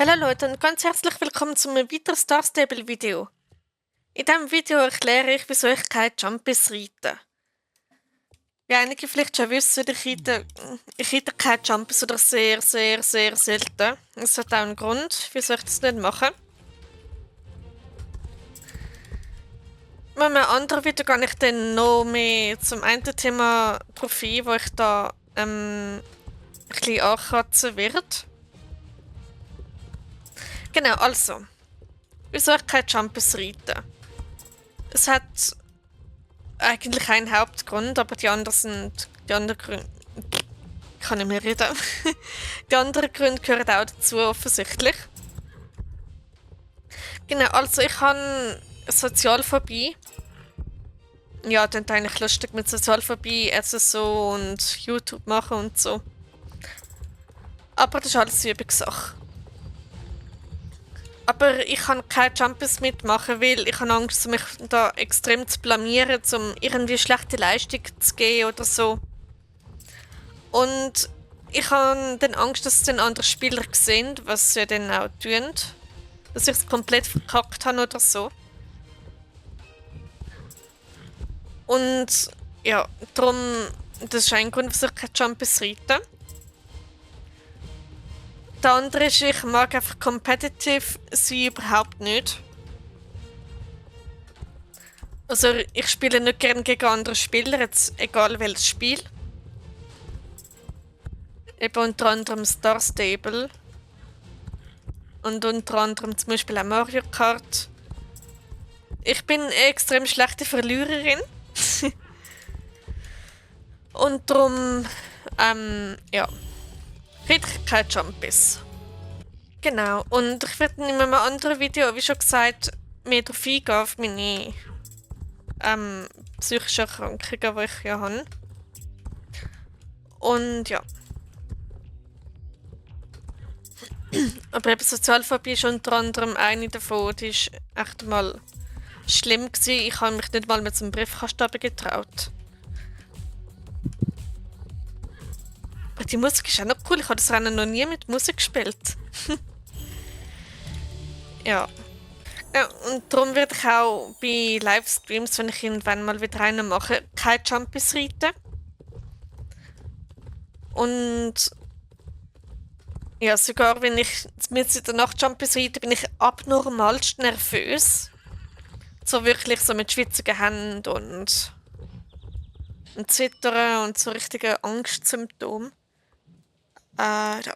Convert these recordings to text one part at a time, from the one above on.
Hallo Leute und ganz herzlich willkommen zu einem weiteren Star Stable Video. In diesem Video erkläre ich, wieso ich keine Jumpies reite. Wie einige vielleicht schon wissen, ich reite keine Jumpies oder sehr selten. Es hat auch einen Grund, wieso ich das nicht mache. In einem anderen Video gehe ich dann noch mehr zum einen Thema drauf ein, wo ich da ein bisschen ankratzen werde. Genau, also. Wieso ich keine Jumpies reite? Es hat eigentlich einen Hauptgrund, aber die anderen Gründe. Ich kann nicht mehr reden. Die anderen Gründe gehören auch dazu, offensichtlich. Genau, also ich habe Sozialphobie. Ja, das ist eigentlich lustig mit Sozialphobie, SSO und YouTube machen und so. Aber das ist alles Übungssache. Aber ich kann keine Jumpies mitmachen, weil ich habe Angst, mich da extrem zu blamieren, um irgendwie schlechte Leistung zu geben oder so. Und ich habe dann Angst, dass es dann andere Spieler sehen, was sie dann auch tun. Dass ich es komplett verkackt habe oder so. Und ja, darum, das ist ein Grund, wieso ich keine Jumpies reite. Der andere ist, ich mag einfach competitive sein überhaupt nicht. Also ich spiele nicht gerne gegen andere Spieler, jetzt egal welches Spiel. Eben unter anderem Star Stable. Und unter anderem zum Beispiel auch Mario Kart. Ich bin eine extrem schlechte Verliererin. Und darum, ja, kriege ich keine Jumpies. Genau, und ich werde in einem anderen Video, wie schon gesagt, mehr darauf eingehen, auf meine psychischen Erkrankungen, die ich ja habe. Und ja. Aber eben Sozialphobie ist unter anderem eine davon, die ist echt mal schlimm gewesen. Ich habe mich nicht mal mit so einem Briefkasten getraut. Aber die Musik ist auch noch cool, ich habe das Rennen noch nie mit Musik gespielt. Ja. Ja, und darum werde ich auch bei Livestreams, wenn ich irgendwann mal wieder einen mache, keine Jumpies reiten. Und ja, sogar wenn ich mit in der Nacht Jumpies reite, bin ich abnormalst nervös. So wirklich so mit schwitzigen Händen und Zittern und so richtige Angstsymptome. Ja.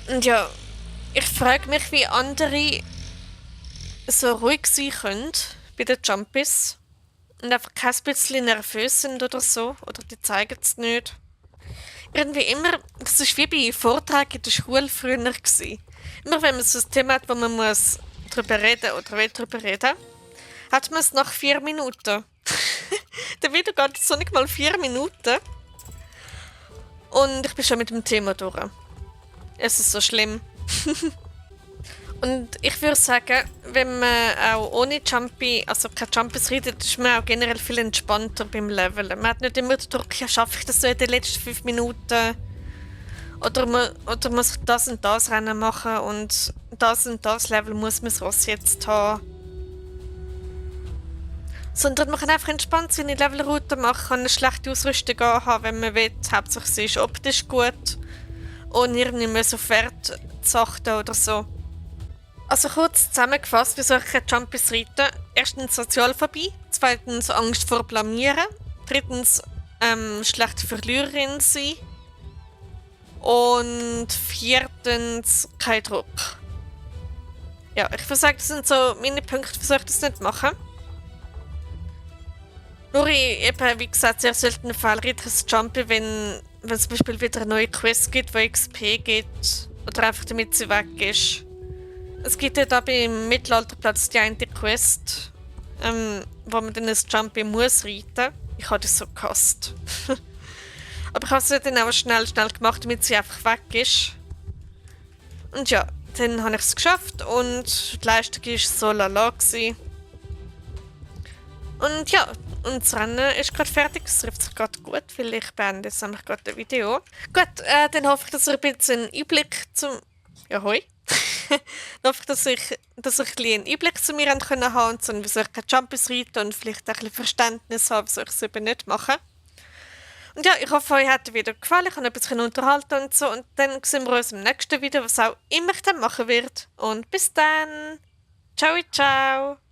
Und ja, ich frage mich, wie andere so ruhig sein können bei den Jumpies und einfach kein bisschen nervös sind oder so, oder die zeigen es nicht. Irgendwie immer, das ist wie bei Vorträgen in der Schule früher gewesen. Immer wenn man so ein Thema hat, wo man muss drüber reden oder will drüber reden, hat man es nach 4 Minuten. Der Video geht so nicht mal 4 Minuten. Und ich bin schon mit dem Thema durch. Es ist so schlimm. Und ich würde sagen, wenn man auch ohne Jumpy, also keine Jumpies reitet, ist man auch generell viel entspannter beim Leveln. Man hat nicht immer den Druck, ja, schaffe ich das so in den letzten 5 Minuten? Oder muss ich das und das Rennen machen und das Level muss man so jetzt haben. Sondern man kann einfach entspannt seine Levelroute machen, kann eine schlechte Ausrüstung haben, wenn man will. Hauptsache sie ist optisch gut. Ohne irgendwie mehr so Pferd zu achten oder so. Also kurz zusammengefasst, wieso ich keine Jumpies reite. Erstens Sozialphobie, zweitens Angst vor Blamieren, drittens schlechte Verliererin sein und viertens kein Druck. Ja, ich würde sagen, das sind so meine Punkte, wieso ich das nicht mache. Nur in eben, wie gesagt, sehr seltenen Fällen reite ich ein Jumpy, wenn es zum Beispiel wieder eine neue Quest gibt, die XP gibt oder einfach damit sie weg ist. Es gibt ja da beim Mittelalterplatz die eine Quest, wo man dann ein Jumpy muss reiten. Ich habe das so gehasst. Aber ich habe es dann auch schnell gemacht, damit sie einfach weg ist. Und ja, dann habe ich es geschafft und die Leistung war so lala gewesen. Und ja, und das Rennen ist gerade fertig, es trifft sich gerade gut, weil ich beende jetzt nämlich gerade ein Video. Gut, dann hoffe ich, dass ihr ein bisschen einen Einblick zum... Ja, hoi. Dann hoffe ich, dass ich ein bisschen einen Einblick zu mir haben können haben und so, wieso ich keine Jumpies reite und vielleicht auch ein bisschen Verständnis habe, wieso ich es eben nicht mache. Und ja, ich hoffe, euch hat das Video gefallen, ich habe ein bisschen unterhalten und so. Und dann sehen wir uns im nächsten Video, was auch immer ich dann machen werde. Und bis dann. Ciao, ciao.